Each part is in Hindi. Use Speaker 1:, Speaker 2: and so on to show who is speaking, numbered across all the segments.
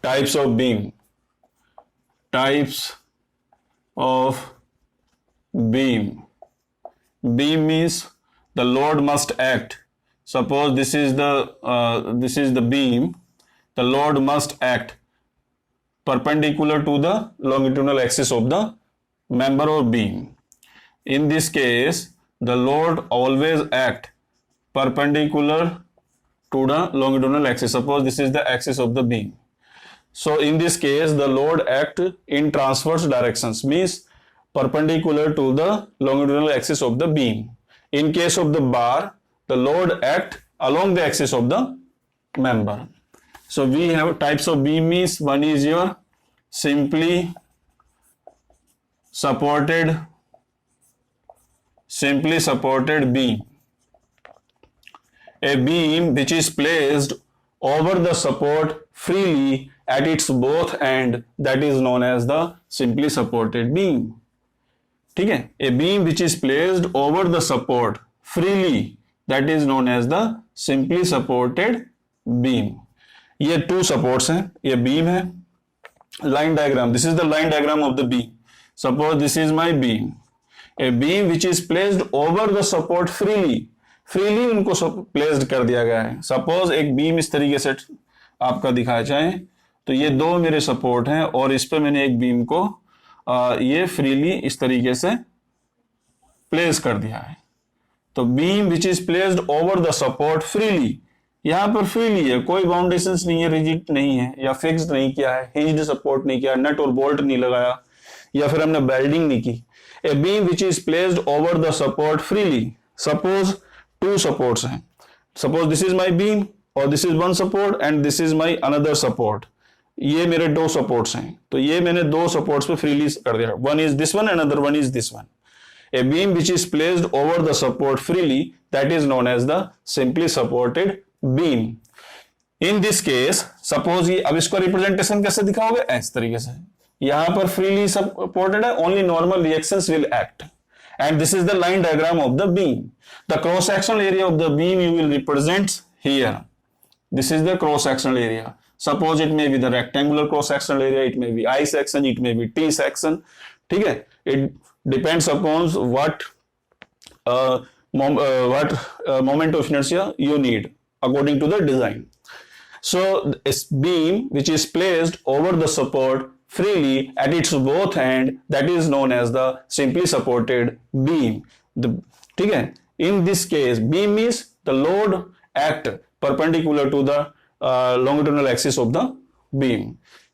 Speaker 1: types of beam. Types of beam. Beam means the load must act. Suppose this is the beam. The load must act perpendicular to the longitudinal axis of the member or beam. In this case, the load always act perpendicular to the longitudinal axis. Suppose this is the axis of the beam. So in this case, the load act in transverse directions, means perpendicular to the longitudinal axis of the beam. In case of the bar, the load act along the axis of the member. So we have types of beam means one is your simply supported beam. A beam which is placed over the support freely at its both end, that is known as the simply supported beam. ठीक है, a beam which is placed over the support freely, that is known as the simply supported beam. ये two supports हैं, ये beam है. Line diagram, this is the line diagram of the beam. Suppose this is my beam. A beam which is placed over the support freely उनको प्लेस्ड कर दिया गया है. सपोज एक बीम इस तरीके से आपका दिखाया जाए, तो ये दो मेरे सपोर्ट हैं और इस पे मैंने एक बीम को ये फ्रीली इस तरीके से प्लेस कर दिया है. तो beam which is placed over the support freely, यहां पर फ्रीली है, कोई बाउंडेशंस नहीं है, रिजिड नहीं है या फिक्स्ड नहीं किया है, हिंज्ड सपोर्ट नहीं किया, नट और बोल्ट नहीं लगाया या फिर हमने बेल्डिंग नहीं की. A beam which is placed over the support freely. Suppose two supports हैं. Suppose this is my beam और this is one support and this is my another support. ये मेरे दो सपोर्ट्स हैं, तो ये मैंने दो सपोर्ट्स पे फ्रीली कर दिया. One is this one, another one is this one. A beam which is placed over the support freely, that is known as the simply supported beam. In this case, suppose ये, अब इसको रिप्रेजेंटेशन कैसे दिखाओगे? इस तरीके से. यहां पर freely supported है, only normal reactions will act. And this is the line diagram of the beam. The cross-sectional area of the beam you will represent here. This is the cross-sectional area. Suppose it may be the rectangular cross-sectional area, it may be I section, it may be T section. ठीक है? It depends upon what moment of inertia you need according to the design. So this beam which is placed over the support freely at its both end, that is known as the simply supported beam. ठीक है? In this case, beam means the load act perpendicular to the longitudinal axis of the beam.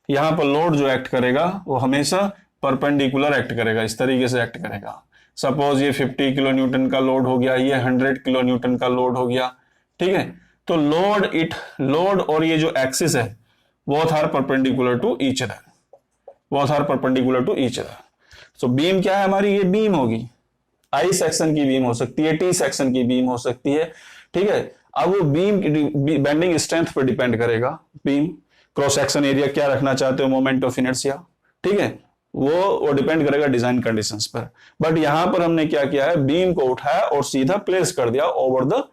Speaker 1: यहाँ पर लोड जो एक्ट करेगा वो हमेशा परपेंडिकुलर एक्ट करेगा, इस तरीके से एक्ट करेगा. सपोज ये 50 किलो न्यूटन का लोड हो गया, ये 100 किलो न्यूटन का लोड हो गया. ठीक है, तो लोड और ये जो एक्सिस है both are perpendicular to each other. both are perpendicular to each other. So beam क्या है हमारी? ये बीम होगी, आई सेक्शन की बीम हो सकती है, टी सेक्शन की बीम हो सकती है. ठीक है, अब वो बीम की बेंडिंग स्ट्रेंथ पर डिपेंड करेगा. बीम क्रॉस सेक्शन एरिया क्या रखना चाहते हो, मोमेंट ऑफ इनर्शिया. ठीक है, वो डिपेंड करेगा डिजाइन कंडीशंस पर. बट यहां पर हमने क्या किया है, बीम को उठाया और सीधा प्लेस कर दिया over the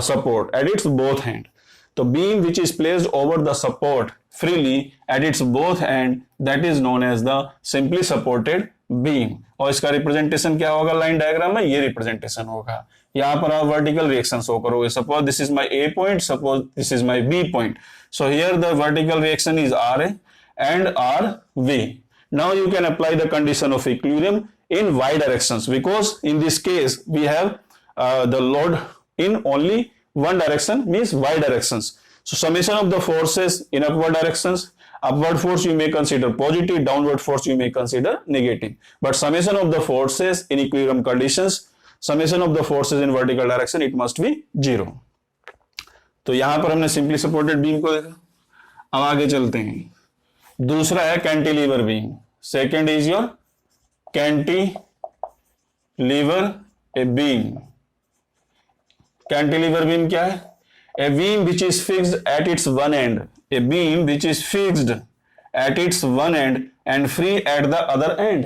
Speaker 1: support at its both hand. तो beam which is placed over the support freely at its both end, that is known as the simply supported beam. और इसका रिप्रेजेंटेशन क्या होगा लाइन डायग्राम में? ये रिप्रेजेंटेशन होगा. यहां पर आप वर्टिकल रिएक्शन शो करोगे. Suppose this is my A point, suppose this is my B point. So here the vertical reaction is R A and R B. Now you can apply the condition of equilibrium in y directions, because in this case we have the load in only one direction, means y directions. So summation of the forces in upward directions, upward force you may consider positive, downward force you may consider negative, but summation of the forces in equilibrium conditions, summation of the forces in vertical direction, it must be 0. तो यहां पर हमने सिंपली सपोर्टेड बीम को देखा. अब आगे चलते हैं. दूसरा है cantilever beam. Second is your cantilever a beam. Cantilever beam क्या है? A beam which is fixed at its one end. A beam which is fixed at its one end and free at the other end.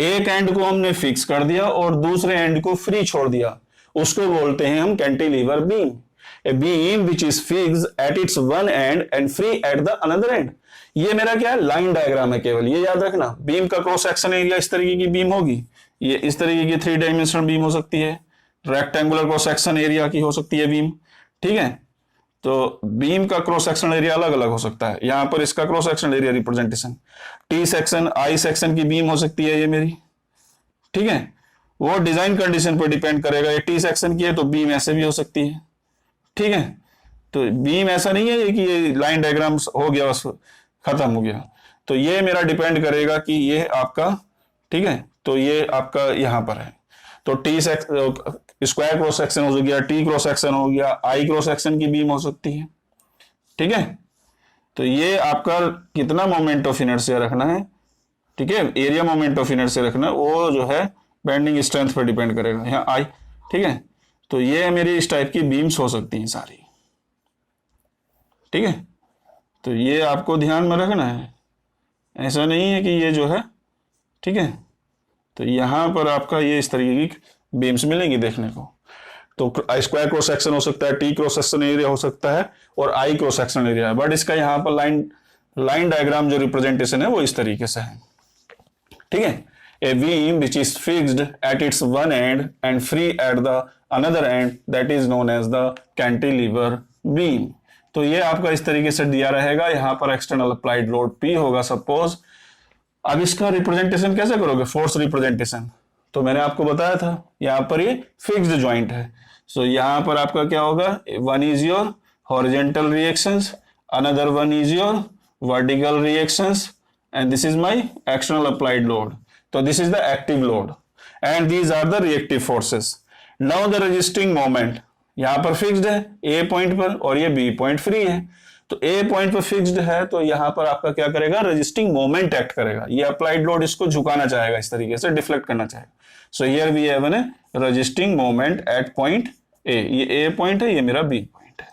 Speaker 1: एक एंड को हमने फिक्स कर दिया और दूसरे एंड को फ्री छोड़ दिया, उसको बोलते हैं हम cantilever beam. A beam which is fixed at its one end and free at the another end. ये मेरा क्या है, लाइन डायग्राम है केवल, ये याद रखना। बीम का क्रॉस सेक्शन एरिया इस तरीके की बीम होगी, ये इस तरीके की 3 डायमेंशनल बीम हो सकती है, रेक्टेंगुलर क्रॉस सेक्शन एरिया की हो सकती है बीम, ठीक है। तो बीम का क्रॉस सेक्शन एरिया अलग अलग हो सकता है, यहां पर इसका cross section area representation, T section I section की बीम हो सकती है ये मेरी, ठीक है। वो डिजाइन कंडीशन पर डिपेंड करेगा, ये टी सेक्शन की है तो बीम ऐसे भी हो सकती है, ठीक है। तो बीम ऐसा नहीं है कि ये लाइन डायग्राम हो गया बस खत्म हो गया, तो ये मेरा डिपेंड करेगा कि ये आपका, ठीक है, तो ये आपका यहां पर है, तो टी स्क्वायर क्रॉस सेक्शन हो गया, टी क्रॉस सेक्शन हो गया, आई क्रॉस सेक्शन की बीम हो सकती है, ठीक है। तो ये आपका कितना मोमेंट ऑफ इनर्शिया रखना है, ठीक है, एरिया मोमेंट ऑफ इनर्शिया रखना है, वो जो है बेंडिंग स्ट्रेंथ पर डिपेंड करेगा, यहाँ आई, ठीक है। तो ये मेरी इस टाइप की बीम्स हो सकती हैं सारी, ठीक है। तो ये आपको ध्यान में रखना है, ऐसा नहीं है कि ये जो है, ठीक है। तो यहां पर आपका ये इस तरीके की बीम्स मिलेंगी देखने को। तो स्क्वायर क्रॉस सेक्शन हो सकता है, टी क्रॉस सेक्शन एरिया हो सकता है, और आई क्रॉस सेक्शन एरिया है, बट इसका यहाँ पर लाइन डायग्राम जो रिप्रेजेंटेशन है वो इस तरीके से है, ठीक है। A beam which is fixed at its one end and free at the another end, that is known as the cantilever beam. तो ये आपका इस तरीके से दिया रहेगा, यहां पर एक्सटर्नल अप्लाइड लोड P होगा सपोज। अब इसका रिप्रेजेंटेशन कैसे करोगे, फोर्स रिप्रेजेंटेशन, तो मैंने आपको बताया था यहां पर ये फिक्स्ड जॉइंट है, सो यहां पर आपका क्या होगा, one is your horizontal reactions, another one is your vertical reactions, and this is my external applied load. तो this is the active load and these are the reactive forces. Now the resisting moment, यहां पर फिक्स्ड है ए पॉइंट पर और ये बी पॉइंट फ्री है, तो ए पॉइंट पर फिक्स्ड है तो यहां पर आपका क्या करेगा, रेजिस्टिंग मोमेंट एक्ट करेगा, ये अप्लाइड लोड इसको झुकाना चाहेगा, इस तरीके से डिफ्लेक्ट करना चाहेगा। So here we have an resisting moment at point A, ये ए पॉइंट है, ये मेरा बी पॉइंट है।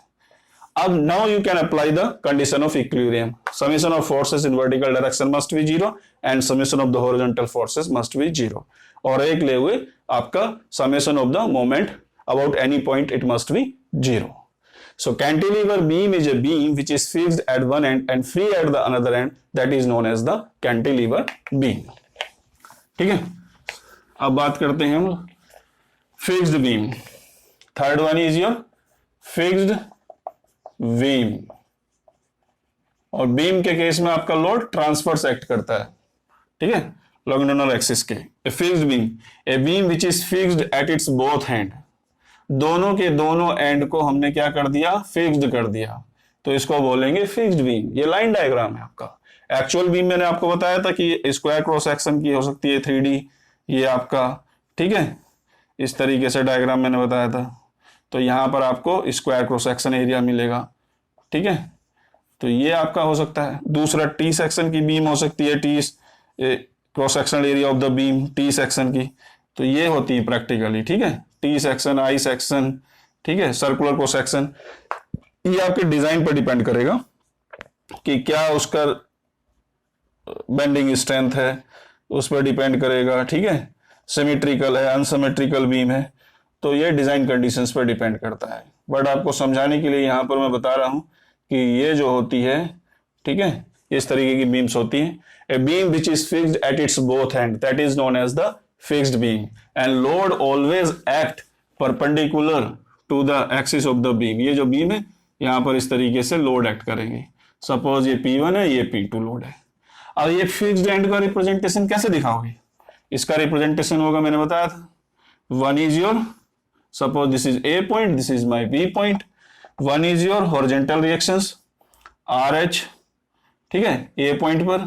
Speaker 1: अब now you can apply the condition of equilibrium, summation of forces in vertical direction must be 0 and summation of the horizontal forces must be 0, और एक ले हुए आपका summation of the moment about any point it must be 0. So cantilever beam is a beam which is fixed at one end and free at the another end, that is known as the cantilever beam. ठीक है, अब बात करते हैं हम fixed beam. Third one is your fixed beam, और बीम के केस में आपका लोड ट्रांसफर्स एक्ट करता है, ठीक है, लॉन्गिट्यूडिनल एक्सिस के। A fixed beam, a beam which is fixed at its both hand, दोनों के दोनों एंड को हमने क्या कर दिया, फिक्स्ड कर दिया, तो इसको बोलेंगे फिक्स्ड बीम। ये लाइन डायग्राम है आपका। एक्चुअल बीम मैंने आपको बताया था कि स्क्वायर क्रॉस सेक्शन की हो सकती है 3D, ये आपका, ठीक है, इस तरीके से डायग्राम मैंने बताया था। तो यहां पर आपको स्क्वायर क्रॉस सेक्शन एरिया मिलेगा, ठीक है, तो ये आपका हो सकता है। दूसरा टी सेक्शन की बीम हो सकती है, T cross sectional area of the beam T section की, तो ये होती है प्रैक्टिकली, ठीक है, टी सेक्शन, आई सेक्शन, ठीक है, सर्कुलर क्रॉस सेक्शन। ये आपके डिजाइन पर डिपेंड करेगा कि क्या उसका बेंडिंग स्ट्रेंथ है, उस पर डिपेंड करेगा, ठीक है, सिमेट्रिकल है, अनसिमेट्रिकल बीम है, तो ये डिजाइन कंडीशंस पर डिपेंड करता है। बट आपको समझाने के लिए यहां पर मैं बता रहा हूं कि ये जो होती है, ठीक है, इस तरीके की बीम्स होती हैं। A beam which is fixed at its both end, that is known as the fixed beam and load always act perpendicular to the axis of the beam। ये जो बीम है यहां पर इस तरीके से लोड एक्ट करेंगे। सपोज ये P1 है, ये P2 लोड है। अब ये फिक्स्ड एंड का रिप्रेजेंटेशन कैसे दिखाओगे, इसका रिप्रेजेंटेशन होगा, मैंने बताया था, one is your, suppose this is A point, this is my B point, one is your horizontal reactions RH, ठीक है, A पॉइंट पर,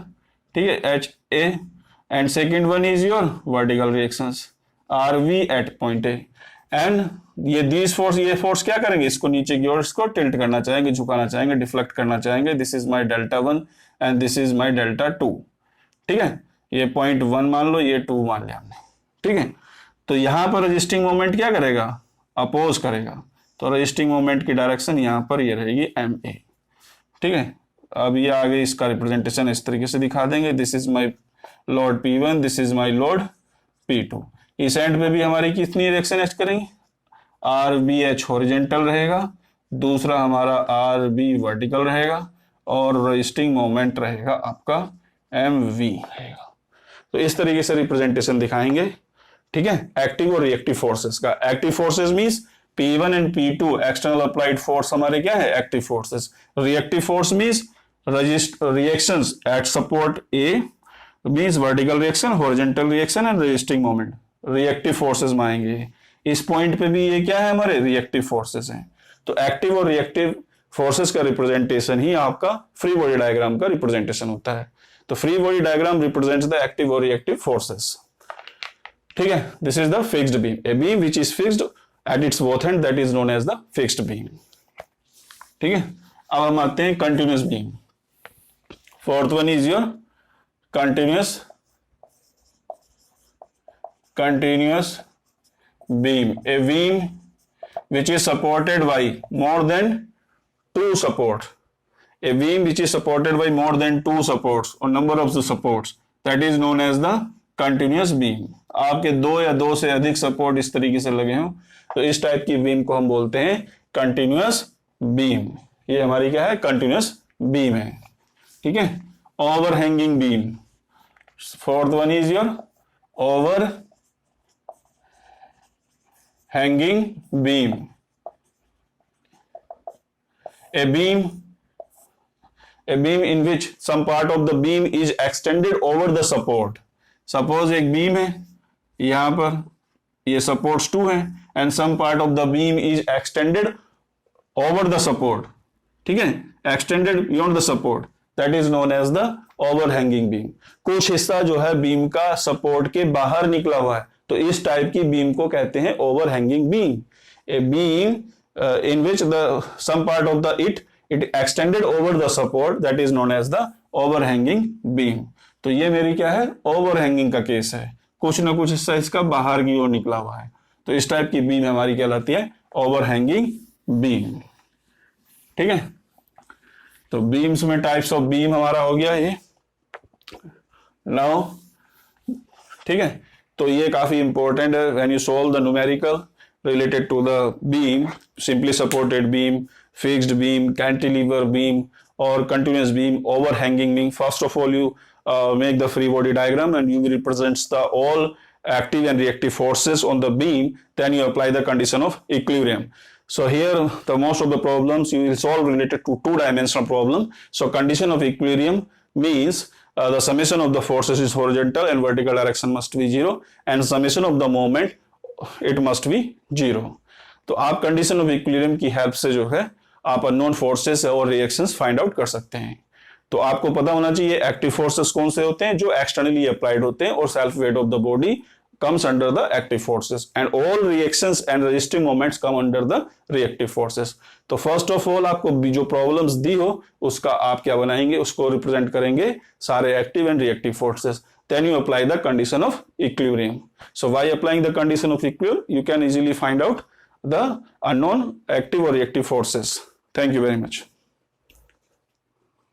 Speaker 1: ठीक है, HA, and second one is your vertical reactions RV at point A, and ये these force, ये force क्या करेंगे, इसको नीचे की ओर इसको टिल्ट करना चाहेंगे, झुकाना चाहेंगे, डिफ्लेक्ट करना चाहेंगे। This is my delta 1 and this is my delta 2, ठीक है, ये पॉइंट 1 मान लो, ये 2 मान लिया हमने, ठीक है। तो यहां पर रजिस्टिंग मोमेंट क्या करेगा, अपोज करेगा, तो रजिस्टिंग मोमेंट की डायरेक्शन यहां पर ये रहेगी MA, ठीक है। अब ये आगे इसका रिप्रेजेंटेशन इस तरीके से दिखा देंगे, this is my load P1, this is my load P2। इस एंड पे भी हमारी कितनी रिएक्शन एक्ट करेंगे, RBH हॉरिजेंटल रहेगा, दूसरा हमारा RB वर्टिकल रहेगा, और रेजिस्टिंग मोमेंट रहेगा आपका mv रहेगा। तो इस तरीके से रिप्रेजेंटेशन दिखाएंगे, ठीक है, एक्टिव और रिएक्टिव फोर्सेस का। Active forces means P1 and P2 external applied force हमारे क्या है, active forces. Reactive force means reactions eight support A means vertical reaction, horizontal reaction and resisting moment, reactive forces में आएंगे। इस पॉइंट पे भी ये क्या है, हमारे रिएक्टिव फोर्सेस हैं। तो एक्टिव और रिएक्टिव फोर्सेस का रिप्रेजेंटेशन ही आपका फ्री बॉडी डायग्राम का रिप्रेजेंटेशन होता है। तो free body diagram represents the active और रिएक्टिव फोर्सेस, ठीक है। This is the fixed beam, a beam which is fixed at its both end, that is known as the fixed beam, ठीक है। अब हम आते हैं continuous beam. Fourth one is your continuous beam, a beam which is supported by more than two support, a beam which is supported by more than two supports or number of the supports, that is known as the continuous beam। आपके दो या दो से अधिक सपोर्ट इस तरीके से लगे हों तो इस टाइप की बीम को हम बोलते हैं कंटिन्यूअस बीम। ये हमारी क्या है, कंटिन्यूअस बीम है, ठीक है। Overhanging beam, fourth one is your over hanging beam, a beam in which some part of the beam is extended over the support। suppose एक beam है, यहां पर ये supports 2 है and some part of the beam is extended over the support, ठीक है, extended beyond the support, that is known as the overhanging beam। कुछ हिस्सा जो है बीम का सपोर्ट के बाहर निकला हुआ है तो इस टाइप की बीम को कहते हैं overhanging beam. A beam in which the some part of the it extended over the support, that is known as the overhanging beam. तो ये मेरी क्या है, ओवरहैंगिंग का केस है, कुछ ना कुछ हिस्सा इसका बाहर की ओर निकला हुआ है तो इस टाइप की बीम हमारी कहलाती है ओवरहैंगिंग बीम, ठीक है। तो बीम्स में टाइप्स ऑफ बीम हमारा हो गया ये नाउ, ठीक है। तो ये काफी इंपॉर्टेंट है when you solve the numerical related to the beam, simply supported beam, fixed beam, cantilever beam और continuous beam, overhanging beam. First of all you make the free body diagram and you represents the all active and reactive forces on the beam, then you apply the condition of equilibrium. So here the most of the problems you will solve related to two-dimensional problem. So condition of equilibrium means the summation of the forces is horizontal and vertical direction must be 0 and summation of the moment it must be 0. तो आप condition of equilibrium की help से जो है आप unknown forces और reactions find out कर सकते हैं। तो आपको पता होना चाहिए एक्टिव फोर्सेस कौन से होते हैं, जो एक्सटर्नली अप्लाइड होते हैं और self weight of the body comes under the active forces and all reactions and resisting moments come under the reactive forces। तो फर्स्ट ऑफ ऑल आपको जो प्रॉब्लम्स दी हो उसका आप क्या बनाएंगे, उसको रिप्रेजेंट करेंगे सारे active and reactive forces, then you apply the condition of equilibrium। So by applying the condition of equilibrium you can easily find out the unknown active or reactive forces। Thank you very much।